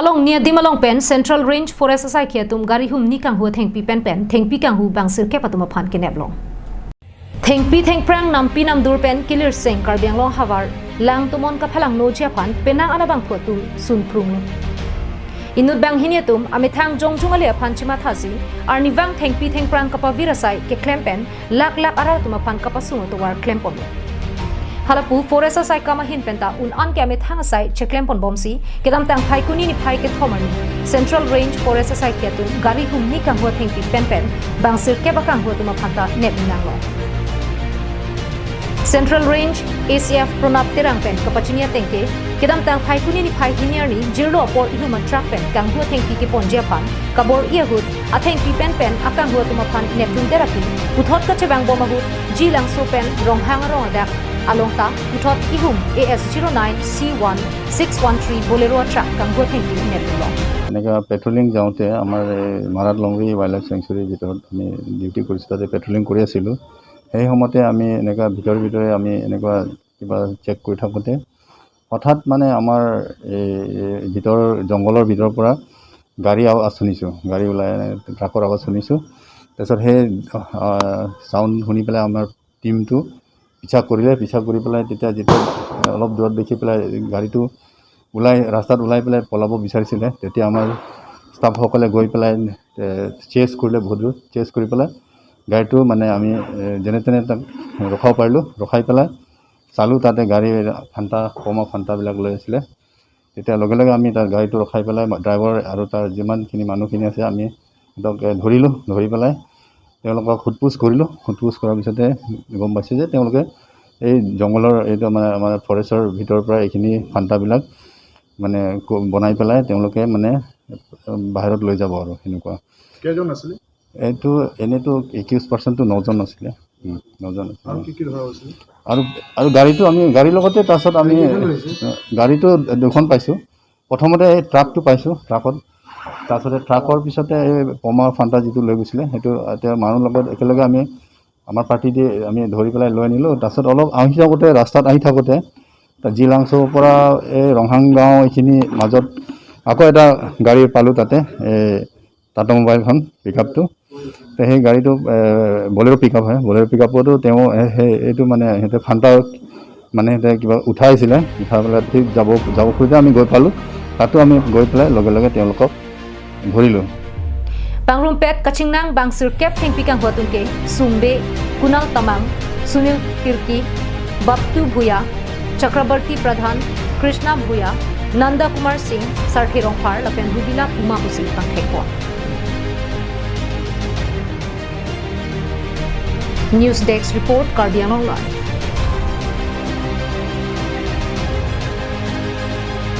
Kalong nia dimalong pen Central Range Forest Asai Khiatum gari hum ni kanghu athengpi pen thengpi kanghu bangsir ke patuma phan kineblong thengpi thengprang nampi namdur pen kilir seng karbianglong hawar lang tumon ka phalang no chia phan penang anabang photu sunprung inut bang hiniatum amethang jongjung ale phan chima thasi arniwang thengpi thengprang kapa virasai ke klempen lak ara tuma phan kapa sungo to war klempon halapu forest sai kama hin penta un an ke amethang sai cheklempon bomsi kedam tang phai kuni ni phai ke thomani Central Range Forest sai kiatun gari hum ni kanghu thengpi pen bangsir ke bakang hu tuma phanta nepinang lo Central Range ACF pronap terang pen kapachinia tengke kedam tang phai kuni ni phai hiniar ni jirlo por ihuma track pen kanghu thengpi ke ponjia phan kabor iahut athengpi pen akanghu tuma phan nepun terapi uthot ka chebang bomahut jilang so pen ronghang adak alongta uthot ihum AS09C1 613 bolero truck kanghu thengpi neplo এনেকা patrolling যাওঁতে আমাৰ মাৰাত লংৰি wildlife চেংচুৰীৰ ভিতৰত আমি duty কৰিছোঁ তাতে patrolling কৰি আছিলোঁ সেই সময়তে আমি এনেকা ভিতৰে আমি এনেকুৱা কিবা চেক কৰি থাকোঁতে হঠাৎ মানে আমাৰ ভিতৰৰ জংঘলৰ ভিতৰৰ পৰা গাড়ী আৱাজ শুনিছোঁ গাড়ী ওলাই ট্ৰাকৰ আৱাজ শুনিছোঁ তাৰপিছত সেই চাউণ্ড শুনি পেলাই আমাৰ টিমটো পিছা কৰি পেলাই তেতিয়া যেতিয়া অলপ দূৰত দেখি পেলাই গাড়ীটো ৰাস্তাত ওলাই পেলাই পলাব বিচাৰিছিলে তেতিয়া আমাৰ ষ্টাফসকলে গৈ পেলাই চেছ কৰিলে বহুত দূৰ চেছ কৰি পেলাই গাড়ীটো মানে আমি যেনে তেনে তাক ৰখাব পাৰিলোঁ ৰখাই পেলাই চালোঁ তাতে গাড়ী ফাণ্টাবিলাক লৈ আছিলে তেতিয়া লগে লগে আমি তাৰ গাড়ীটো ৰখাই পেলাই ড্ৰাইভাৰ আৰু তাৰ যিমানখিনি মানুহখিনি আছে আমি সিহঁতক ধৰিলোঁ ধৰি পেলাই তেওঁলোকক সোধপোছ কৰিলোঁ সোধপোছ কৰাৰ পিছতে গম পাইছোঁ যে তেওঁলোকে এই জংঘলৰ এইটো মানে আমাৰ ফৰেষ্টৰ ভিতৰৰ পৰা এইখিনি ফাণ্টাবিলাক মানে বনাই পেলাই তেওঁলোকে মানে বাহিৰত লৈ যাব আৰু সেনেকুৱা কেইজন আছিলে এইটো এনেইতো 21% 9জন আছিলে 9জন আৰু গাড়ীটো আমি গাড়ীৰ লগতে তাৰপিছত আমি গাড়ীটো দুখন পাইছোঁ প্ৰথমতে এই ট্ৰাকটো পাইছোঁ ট্ৰাকত তাৰপিছতে ট্ৰাকৰ পিছতে এই পমা ফাণ্টা যিটো লৈ গৈছিলে সেইটো এতিয়া মানুহৰ লগত একেলগে আমি আমাৰ পাৰ্টি দি আমি ধৰি পেলাই লৈ আনিলোঁ তাৰপিছত অলপ ৰাস্তাত আহি থাকোঁতে জিলাংছৰ পৰা এই ৰংহাং গাঁও এইখিনি মাজত আকৌ এটা গাড়ী পালোঁ তাতে এই টাটা মোবাইলখন পিকআপটো সেই গাড়ীটো বলেৰো পিকআপ হয় বলেৰো পিকআপতো তেওঁ এইটো মানে সিহঁতে ফাণ্টা মানে সিহঁতে কিবা উঠাই পেলাই ঠিক যাব খোজোঁতে আমি গৈ পালোঁ তাতো আমি গৈ পেলাই লগে লগে তেওঁলোকক ধৰিলোঁ Pangrumpet kachingnang bangsir kep thengpi kanghu atunke sungbe kunal tamang sunil tirki baptu bhuya chakrabarti pradhan krishna bhuya nanda kumar singh sarthi rongphar lapen rubila uma husin pangthekpo News Desk report Kardian Online